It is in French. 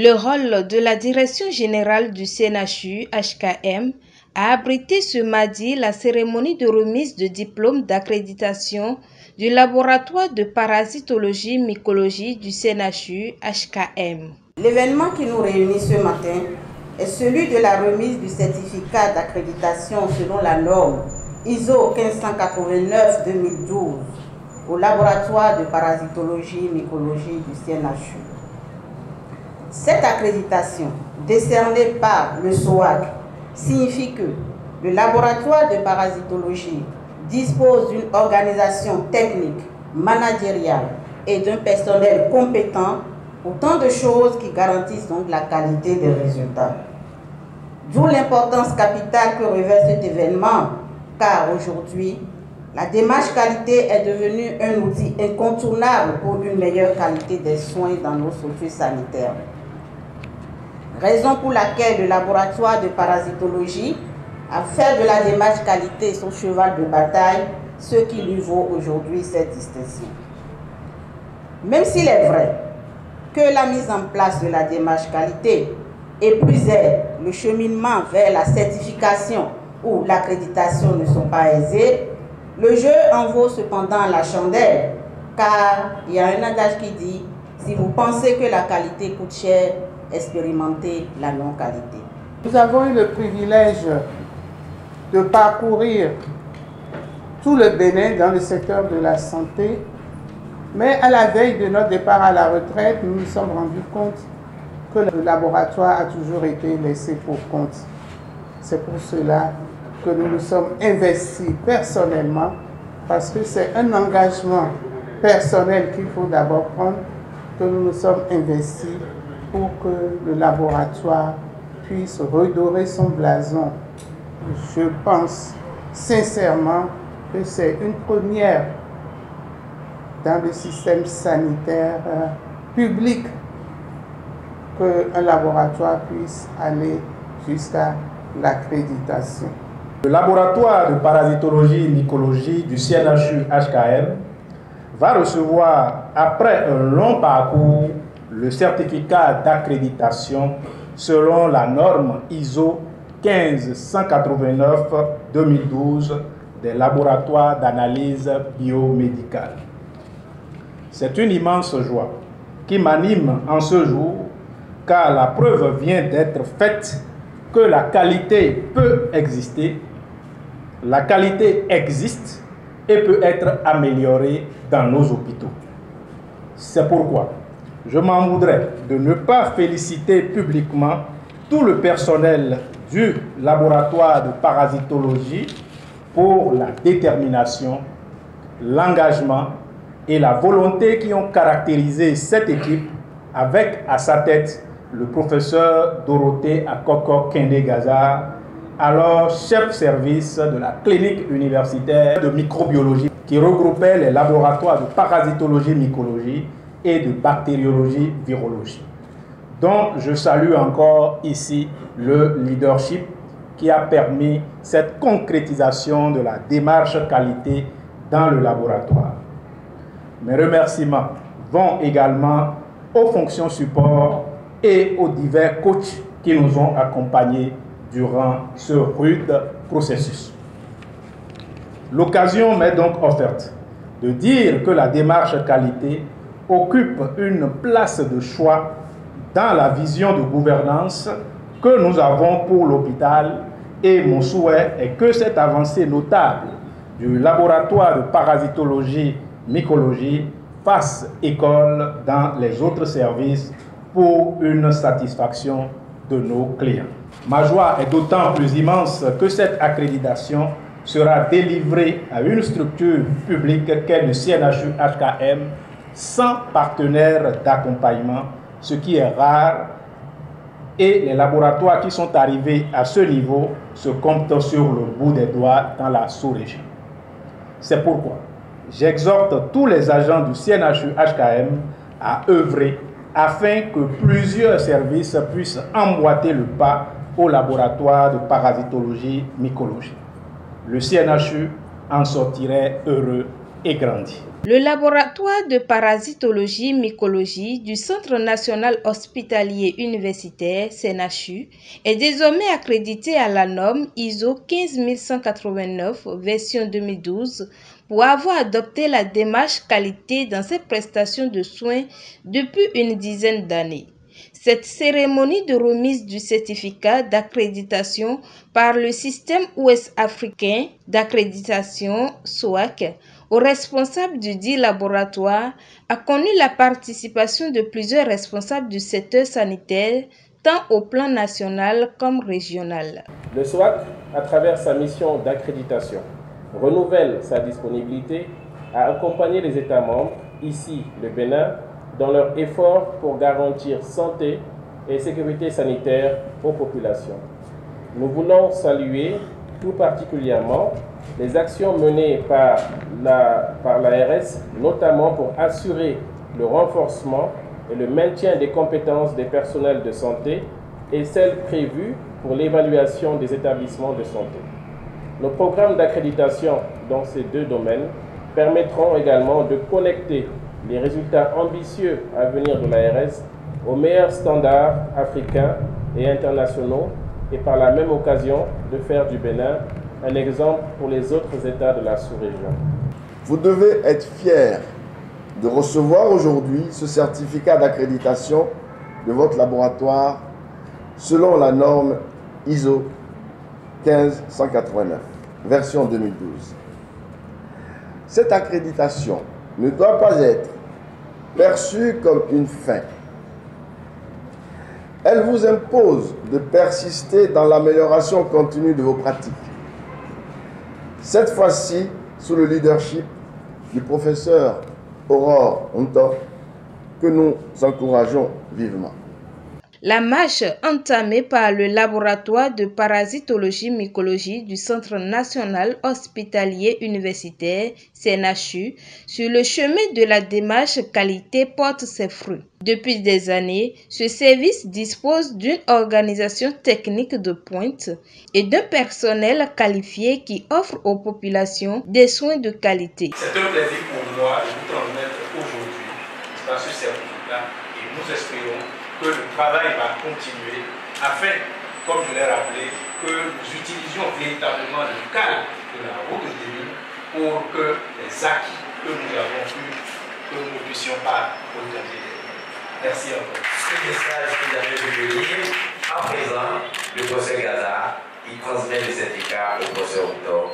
Le rôle de la Direction générale du CNHU HKM a abrité ce mardi la cérémonie de remise de diplôme d'accréditation du laboratoire de parasitologie mycologie du CNHU HKM. L'événement qui nous réunit ce matin est celui de la remise du certificat d'accréditation selon la norme ISO 1589-2012 au laboratoire de parasitologie mycologie du CNHU. Cette accréditation, décernée par le SOAC, signifie que le laboratoire de parasitologie dispose d'une organisation technique, managériale et d'un personnel compétent, autant de choses qui garantissent donc la qualité des résultats. D'où l'importance capitale que revêt cet événement, car aujourd'hui, la démarche qualité est devenue un outil incontournable pour une meilleure qualité des soins dans nos structures sanitaires. Raison pour laquelle le laboratoire de parasitologie a fait de la démarche qualité son cheval de bataille, ce qui lui vaut aujourd'hui cette distinction. Même s'il est vrai que la mise en place de la démarche qualité épuisait le cheminement vers la certification ou l'accréditation ne sont pas aisés, le jeu en vaut cependant la chandelle, car il y a un adage qui dit « si vous pensez que la qualité coûte cher, expérimenter la non-qualité ». Nous avons eu le privilège de parcourir tout le Bénin dans le secteur de la santé, mais à la veille de notre départ à la retraite, nous nous sommes rendus compte que le laboratoire a toujours été laissé pour compte. C'est pour cela que nous nous sommes investis personnellement, parce que c'est un engagement personnel qu'il faut d'abord prendre, que nous nous sommes investis pour que le laboratoire puisse redorer son blason. Je pense sincèrement que c'est une première dans le système sanitaire public qu'un laboratoire puisse aller jusqu'à l'accréditation. Le laboratoire de parasitologie mycologie du CNHU HKM va recevoir, après un long parcours, le certificat d'accréditation selon la norme ISO 1589-2012 des laboratoires d'analyse biomédicale. C'est une immense joie qui m'anime en ce jour, car la preuve vient d'être faite que la qualité peut exister, la qualité existe et peut être améliorée dans nos hôpitaux. C'est pourquoi je m'en voudrais de ne pas féliciter publiquement tout le personnel du laboratoire de parasitologie pour la détermination, l'engagement et la volonté qui ont caractérisé cette équipe avec à sa tête le professeur Dorothée Akoko Kende-Gazard, alors chef service de la clinique universitaire de microbiologie qui regroupait les laboratoires de parasitologie mycologie et de bactériologie virologie, dont je salue encore ici le leadership qui a permis cette concrétisation de la démarche qualité dans le laboratoire. Mes remerciements vont également aux fonctions support et aux divers coachs qui nous ont accompagnés durant ce rude processus. L'occasion m'est donc offerte de dire que la démarche qualité occupe une place de choix dans la vision de gouvernance que nous avons pour l'hôpital, et mon souhait est que cette avancée notable du laboratoire de parasitologie mycologie fasse école dans les autres services pour une satisfaction de nos clients. Ma joie est d'autant plus immense que cette accréditation sera délivrée à une structure publique qu'est le CNHU HKM sans partenaire d'accompagnement, ce qui est rare, et les laboratoires qui sont arrivés à ce niveau se comptent sur le bout des doigts dans la sous-région. C'est pourquoi j'exhorte tous les agents du CNHU HKM à œuvrer afin que plusieurs services puissent emboîter le pas au laboratoire de parasitologie mycologie. Le CNHU en sortirait heureux et grandi. Le laboratoire laboratoire de parasitologie mycologie du Centre national hospitalier universitaire CNHU est désormais accrédité à la norme ISO 15189 version 2012 pour avoir adopté la démarche qualité dans ses prestations de soins depuis une dizaine d'années. Cette cérémonie de remise du certificat d'accréditation par le système ouest-africain d'accréditation SOAC aux responsables du dit laboratoire a connu la participation de plusieurs responsables du secteur sanitaire, tant au plan national comme régional. Le SOAC, à travers sa mission d'accréditation, renouvelle sa disponibilité à accompagner les États membres, ici le Bénin, dans leur effort pour garantir santé et sécurité sanitaire aux populations. Nous voulons saluer tout particulièrement les actions menées par l'ARS, notamment pour assurer le renforcement et le maintien des compétences des personnels de santé et celles prévues pour l'évaluation des établissements de santé. Nos programmes d'accréditation dans ces deux domaines permettront également de connecter les résultats ambitieux à venir de l'ARS aux meilleurs standards africains et internationaux et par la même occasion de faire du Bénin un exemple pour les autres États de la sous-région. Vous devez être fiers de recevoir aujourd'hui ce certificat d'accréditation de votre laboratoire selon la norme ISO 15189, version 2012. Cette accréditation ne doit pas être perçue comme une fin. Elle vous impose de persister dans l'amélioration continue de vos pratiques. Cette fois-ci, sous le leadership du professeur Aurore Nto, que nous encourageons vivement. La marche entamée par le laboratoire de parasitologie mycologie du Centre national hospitalier universitaire CNHU sur le chemin de la démarche qualité porte ses fruits. Depuis des années, ce service dispose d'une organisation technique de pointe et d'un personnel qualifié qui offre aux populations des soins de qualité. C'est un plaisir pour moi de vous transmettre aujourd'hui ce certificat et nous espérons que le travail va continuer afin, comme je l'ai rappelé, que nous utilisions véritablement le cadre de la route de Témine pour que les acquis que nous avons eus, que nous ne puissions pas retarder. Merci encore. Ce message que j'avais voulu lire, à présent, le professeur Gaza, il transmet le certificat au professeur Octobre.